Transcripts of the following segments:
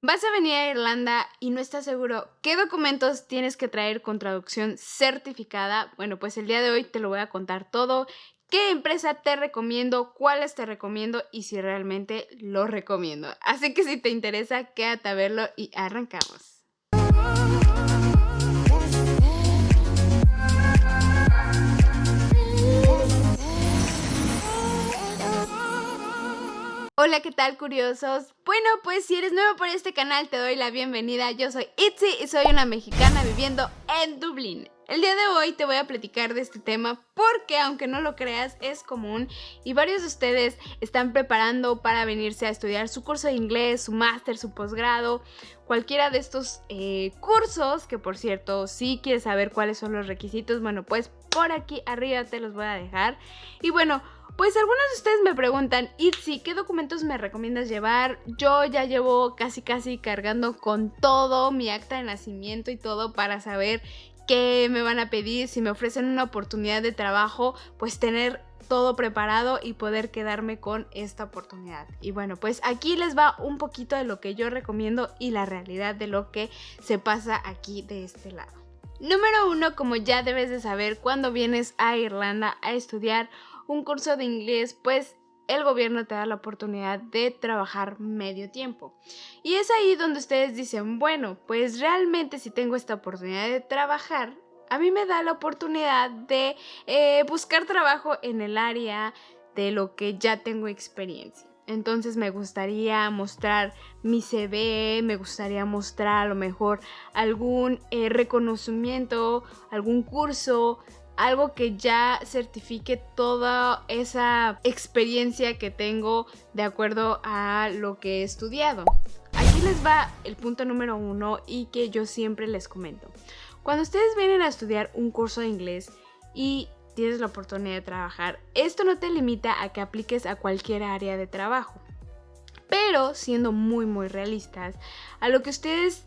Vas a venir a Irlanda y no estás seguro qué documentos tienes que traer con traducción certificada. Bueno, pues el día de hoy te lo voy a contar todo. ¿Qué empresa te recomiendo? ¿Cuáles te recomiendo? Y si realmente lo recomiendo. Así que si te interesa, quédate a verlo y arrancamos. Hola, ¿qué tal, curiosos? Bueno, pues si eres nuevo por este canal te doy la bienvenida. Yo soy Itzy y soy una mexicana viviendo en Dublín. El día de hoy te voy a platicar de este tema porque, aunque no lo creas, es común y varios de ustedes están preparando para venirse a estudiar su curso de inglés, su máster, su posgrado, cualquiera de estos cursos, que por cierto, si quieres saber cuáles son los requisitos, bueno, pues por aquí arriba te los voy a dejar. Y bueno, pues algunos de ustedes me preguntan, Itzy, ¿qué documentos me recomiendas llevar? Yo ya llevo casi cargando con todo, mi acta de nacimiento y todo para saber qué me van a pedir. Si me ofrecen una oportunidad de trabajo, pues tener todo preparado y poder quedarme con esta oportunidad. Y bueno, pues aquí les va un poquito de lo que yo recomiendo y la realidad de lo que se pasa aquí de este lado. Número 1, como ya debes de saber, cuando vienes a Irlanda a estudiar un curso de inglés, pues el gobierno te da la oportunidad de trabajar medio tiempo. Y es ahí donde ustedes dicen, bueno, pues realmente si tengo esta oportunidad de trabajar, a mí me da la oportunidad de buscar trabajo en el área de lo que ya tengo experiencia. Entonces me gustaría mostrar mi CV, me gustaría mostrar a lo mejor algún reconocimiento, algún curso, algo que ya certifique toda esa experiencia que tengo de acuerdo a lo que he estudiado. Aquí les va el punto número 1 y que yo siempre les comento. Cuando ustedes vienen a estudiar un curso de inglés y tienes la oportunidad de trabajar, esto no te limita a que apliques a cualquier área de trabajo. Pero siendo muy realistas, a lo que ustedes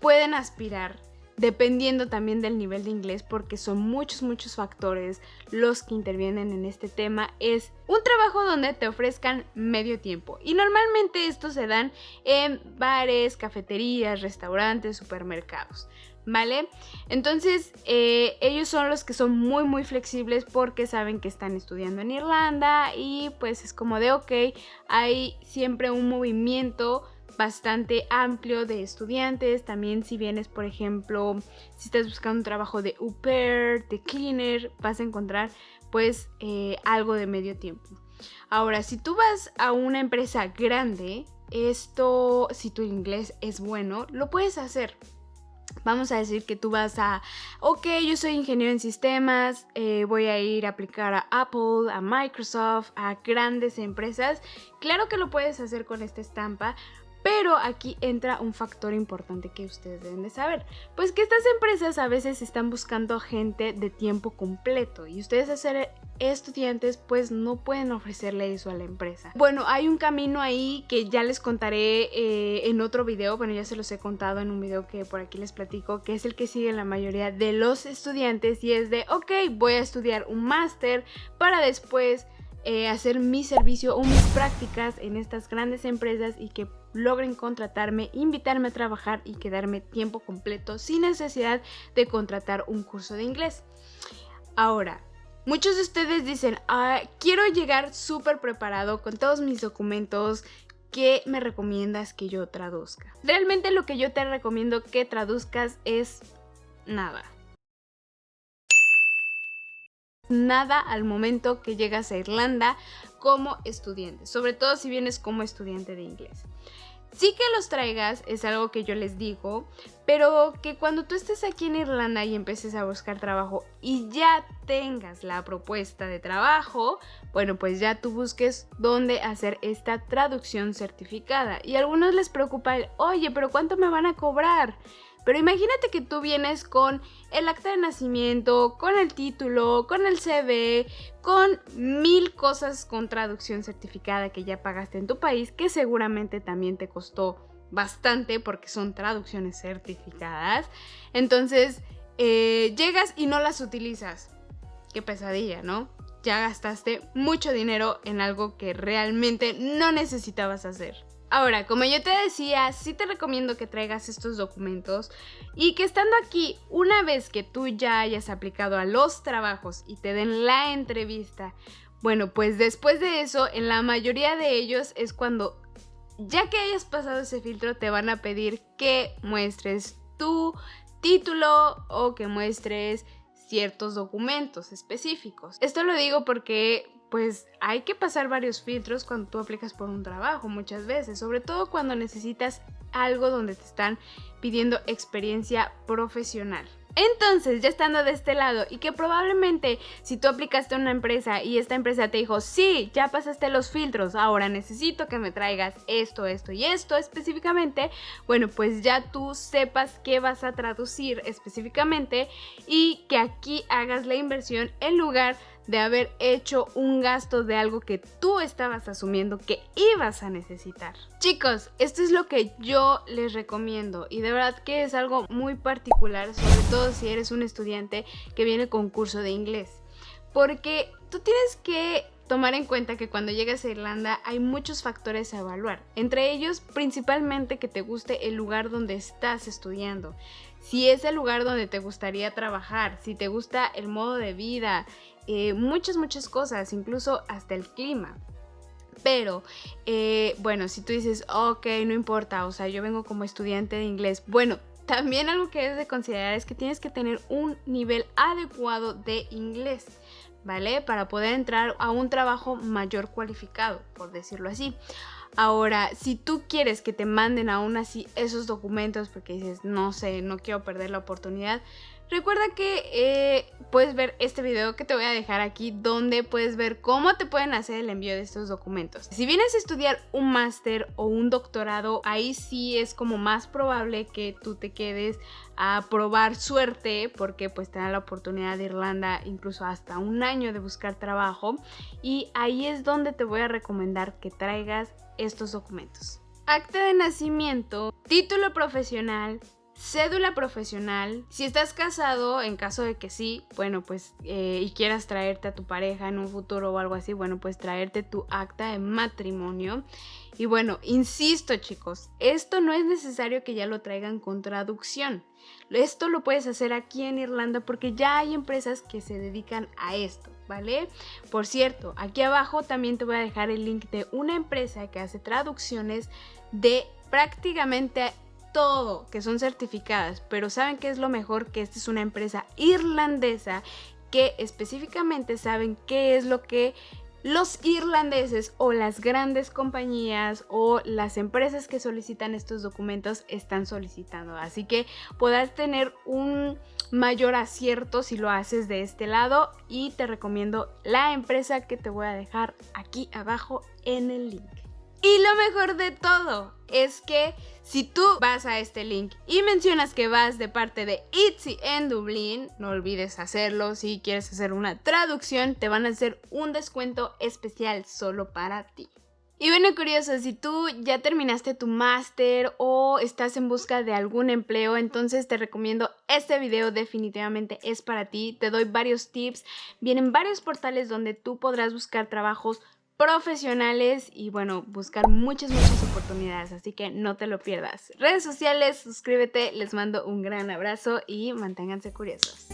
pueden aspirar, dependiendo también del nivel de inglés, porque son muchos factores los que intervienen en este tema, es un trabajo donde te ofrezcan medio tiempo. Y normalmente estos se dan en bares, cafeterías, restaurantes, supermercados, ¿vale? Entonces ellos son los que son muy flexibles porque saben que están estudiando en Irlanda y pues es como de ok, hay siempre un movimiento bastante amplio de estudiantes. También si vienes, por ejemplo, si estás buscando un trabajo de au pair, de cleaner, vas a encontrar pues algo de medio tiempo. Ahora, si tú vas a una empresa grande, esto, si tu inglés es bueno, lo puedes hacer. Vamos a decir que tú vas a, ok, yo soy ingeniero en sistemas, voy a ir a aplicar a Apple, a Microsoft, a grandes empresas. Claro que lo puedes hacer con esta estampa, pero aquí entra un factor importante que ustedes deben de saber. Pues que estas empresas a veces están buscando gente de tiempo completo y ustedes al ser estudiantes pues no pueden ofrecerle eso a la empresa. Bueno, hay un camino ahí que ya les contaré en otro video. Bueno, ya se los he contado en un video que por aquí les platico, que es el que sigue la mayoría de los estudiantes y es de ok, voy a estudiar un máster para después hacer mi servicio o mis prácticas en estas grandes empresas y que logren contratarme, invitarme a trabajar y quedarme tiempo completo sin necesidad de contratar un curso de inglés. Ahora, muchos de ustedes dicen, quiero llegar súper preparado con todos mis documentos, ¿qué me recomiendas que yo traduzca? Realmente lo que yo te recomiendo que traduzcas es nada. Nada al momento que llegas a Irlanda como estudiante, sobre todo si vienes como estudiante de inglés. Sí que los traigas, es algo que yo les digo, pero que cuando tú estés aquí en Irlanda y empieces a buscar trabajo y ya tengas la propuesta de trabajo, bueno, pues ya tú busques dónde hacer esta traducción certificada. Y a algunos les preocupa el, oye, pero ¿cuánto me van a cobrar? Pero imagínate que tú vienes con el acta de nacimiento, con el título, con el CV, con 1000 cosas con traducción certificada que ya pagaste en tu país, que seguramente también te costó bastante porque son traducciones certificadas. Entonces, llegas y no las utilizas. Qué pesadilla, ¿no? Ya gastaste mucho dinero en algo que realmente no necesitabas hacer. Ahora, como yo te decía, sí te recomiendo que traigas estos documentos y que estando aquí, una vez que tú ya hayas aplicado a los trabajos y te den la entrevista, bueno, pues después de eso, en la mayoría de ellos es cuando, ya que hayas pasado ese filtro, te van a pedir que muestres tu título o que muestres ciertos documentos específicos. Esto lo digo porque pues hay que pasar varios filtros cuando tú aplicas por un trabajo muchas veces, sobre todo cuando necesitas algo donde te están pidiendo experiencia profesional. Entonces, ya estando de este lado y que probablemente si tú aplicaste a una empresa y esta empresa te dijo, sí, ya pasaste los filtros, ahora necesito que me traigas esto, esto y esto específicamente, bueno, pues ya tú sepas qué vas a traducir específicamente y que aquí hagas la inversión en lugar de haber hecho un gasto de algo que tú estabas asumiendo que ibas a necesitar. Chicos, esto es lo que yo les recomiendo y de verdad que es algo muy particular, sobre todo si eres un estudiante que viene con curso de inglés, porque tú tienes que tomar en cuenta que cuando llegas a Irlanda hay muchos factores a evaluar, entre ellos principalmente que te guste el lugar donde estás estudiando, si es el lugar donde te gustaría trabajar, si te gusta el modo de vida, muchas cosas, incluso hasta el clima. Pero, bueno, si tú dices, ok, no importa, o sea, yo vengo como estudiante de inglés, bueno, también algo que debes de considerar es que tienes que tener un nivel adecuado de inglés, ¿vale? Para poder entrar a un trabajo mayor cualificado, por decirlo así. Ahora, si tú quieres que te manden aún así esos documentos porque dices, no sé, no quiero perder la oportunidad, recuerda que puedes ver este video que te voy a dejar aquí donde puedes ver cómo te pueden hacer el envío de estos documentos. Si vienes a estudiar un máster o un doctorado, ahí sí es como más probable que tú te quedes a probar suerte porque pues te dan la oportunidad de Irlanda incluso hasta un año de buscar trabajo y ahí es donde te voy a recomendar que traigas estos documentos. Acta de nacimiento, título profesional, cédula profesional. Si estás casado, en caso de que sí, bueno, pues y quieras traerte a tu pareja en un futuro o algo así, bueno, pues traerte tu acta de matrimonio. Y bueno, insisto chicos, esto no es necesario que ya lo traigan con traducción. Esto lo puedes hacer aquí en Irlanda porque ya hay empresas que se dedican a esto, ¿vale? Por cierto, aquí abajo también te voy a dejar el link de una empresa que hace traducciones de prácticamente todo, que son certificadas, pero ¿saben qué es lo mejor? Que esta es una empresa irlandesa que específicamente saben qué es lo que los irlandeses o las grandes compañías o las empresas que solicitan estos documentos están solicitando. Así que podrás tener un mayor acierto si lo haces de este lado y te recomiendo la empresa que te voy a dejar aquí abajo en el link. Y lo mejor de todo es que si tú vas a este link y mencionas que vas de parte de Itzy en Dublín, no olvides hacerlo. Si quieres hacer una traducción, te van a hacer un descuento especial solo para ti. Y bueno, curioso, si tú ya terminaste tu máster o estás en busca de algún empleo, entonces te recomiendo este video, definitivamente es para ti. Te doy varios tips, vienen varios portales donde tú podrás buscar trabajos profesionales y bueno, buscar muchas oportunidades, así que no te lo pierdas. Redes sociales, suscríbete, les mando un gran abrazo y manténganse curiosos.